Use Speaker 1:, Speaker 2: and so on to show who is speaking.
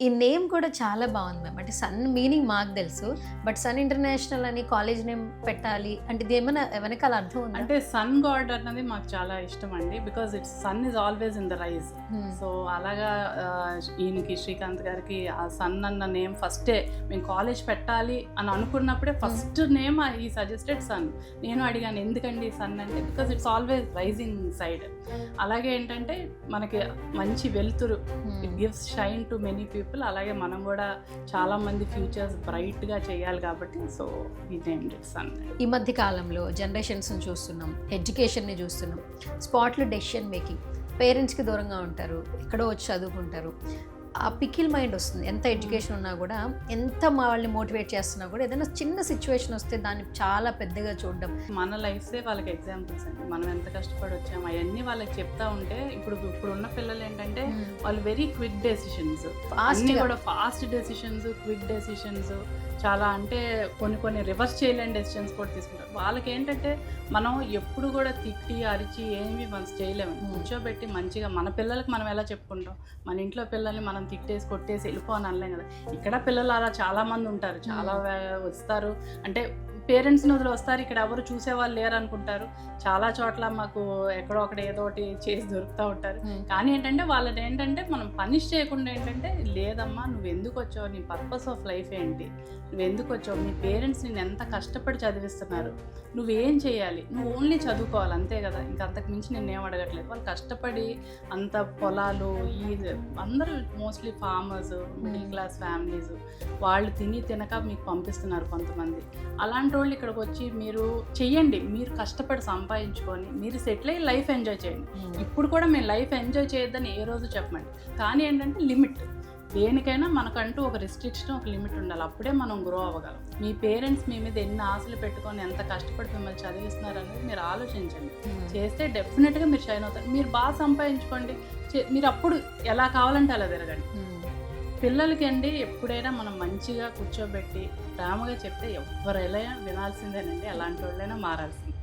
Speaker 1: ఈ నేమ్ కూడా చాలా బాగుంది మ్యామ్. అంటే సన్ మీనింగ్ మాకు తెలుసు. బట్ సన్ ఇంటర్నేషనల్ అని కాలేజ్ నేమ్ పెట్టాలి అంటే ఇది ఏమైనా వెనకాల అర్థం ఉందా?
Speaker 2: అంటే సన్ గాడ్ అన్నది మాకు చాలా ఇష్టం అండి. Because it's sun is always in the rise. So అలాగా ఈయనకి శ్రీకాంత్ గారికి ఆ సన్ అన్న నేమ్ ఫస్టే మేము కాలేజ్ పెట్టాలి అని అనుకున్నప్పుడే ఫస్ట్ నేమ్ ఈ సజెస్టెడ్ సన్. నేను అడిగాను ఎందుకండి సన్ అంటే, because it's always rising side. అలాగే ఏంటంటే మనకి మంచి వెలుతురు, it gives shine to many people. అలాగే మనం కూడా చాలా మంది ఫ్యూచర్స్ బ్రైట్ గా చేయాలి కాబట్టి సో ఈ నేమ్ సన్.
Speaker 1: ఈ మధ్య కాలంలో జనరేషన్స్ చూస్తున్నాం, ఎడ్యుకేషన్ని చూస్తున్నాం, స్పాట్లో డెసిషన్ మేకింగ్, పేరెంట్స్కి దూరంగా ఉంటారు, ఎక్కడో వచ్చి చదువుకుంటారు. ఆ పికిల్ మైండ్ వస్తుంది. ఎంత ఎడ్యుకేషన్ ఉన్నా కూడా, ఎంత వాళ్ళని మోటివేట్ చేస్తున్నా కూడా ఏదైనా చిన్న సిచ్యువేషన్ వస్తే దాన్ని చాలా పెద్దగా చూడడం.
Speaker 2: మన లైఫ్సే వాళ్ళకి ఎగ్జాంపుల్స్ అండి. మనం ఎంత కష్టపడి వచ్చాము అవన్నీ వాళ్ళకి చెప్తా ఉంటే ఇప్పుడున్న పిల్లలు ఏంటంటే వాళ్ళు వెరీ క్విక్ డెసిషన్స్, కూడా ఫాస్ట్ డెసిషన్స్, క్విక్ డెసిషన్స్, చాలా అంటే కొన్ని రివర్స్ చేయలేని డెసిషన్స్ కూడా తీసుకుంటారు. వాళ్ళకి ఏంటంటే మనం ఎప్పుడు కూడా తిట్టి అరిచి ఏమీ మనం చేయలేము. కూర్చోబెట్టి మంచిగా మన పిల్లలకి మనం ఎలా చెప్పుకుంటాం, మన ఇంట్లో పిల్లల్ని మనం తిట్టేసి కొట్టేసి వెళ్ళిపోని అనలేం కదా. ఇక్కడ పిల్లలు అలా చాలా మంది ఉంటారు, చాలా వస్తారు. అంటే పేరెంట్స్ని వదిలి వస్తారు, ఇక్కడ ఎవరు చూసేవాళ్ళు లేరు అనుకుంటారు. చాలా చోట్ల మాకు ఎక్కడో ఒకటి ఏదో ఒకటి చేసి దొరుకుతూ ఉంటారు. కానీ ఏంటంటే వాళ్ళని ఏంటంటే మనం పనిష్ చేయకుండా ఏంటంటే లేదమ్మా నువ్వు ఎందుకు వచ్చావు, నీ పర్పస్ ఆఫ్ లైఫ్ ఏంటి, నువ్వు ఎందుకు వచ్చావు, నీ పేరెంట్స్ నేను ఎంత కష్టపడి చదివిస్తున్నారు, నువ్వేం చేయాలి, నువ్వు ఓన్లీ చదువుకోవాలి అంతే కదా, ఇంకా అంతకు మించి నేనేం అడగట్లేదు. వాళ్ళు కష్టపడి అంత పొలాలు అందరూ mostly farmers, middle class families, వాళ్ళు తినక మీకు పంపిస్తున్నారు కొంతమంది. అలాంటి వాళ్ళు ఇక్కడికి వచ్చి మీరు చెయ్యండి, మీరు కష్టపడి సంపాదించుకొని మీరు సెటిల్ అయ్యి లైఫ్ ఎంజాయ్ చేయండి. ఇప్పుడు కూడా మేము లైఫ్ ఎంజాయ్ చేయొద్దని ఏ రోజు చెప్పండి. కానీ ఏంటంటే లిమిట్, దేనికైనా మనకంటూ ఒక రిస్ట్రిక్షన్, ఒక లిమిట్ ఉండాలి. అప్పుడే మనం గ్రో అవ్వగలం. మీ పేరెంట్స్ మీ మీద ఎన్ని ఆశలు పెట్టుకొని ఎంత కష్టపడి మిమ్మల్ని చదివిస్తున్నారు అనేది మీరు ఆలోచించండి. చేస్తే డెఫినెట్గా మీరు షైన్ అవుతారు. మీరు బాగా సంపాదించుకోండి, మీరు అప్పుడు ఎలా కావాలంటే అలా తిరగండి. పిల్లలకి అండి ఎప్పుడైనా మనం మంచిగా కూర్చోబెట్టి ప్రేమగా చెప్తే ఎవరైనా వినాల్సిందేనండి, అలాంటి వాళ్ళైనా మారాల్సిందే.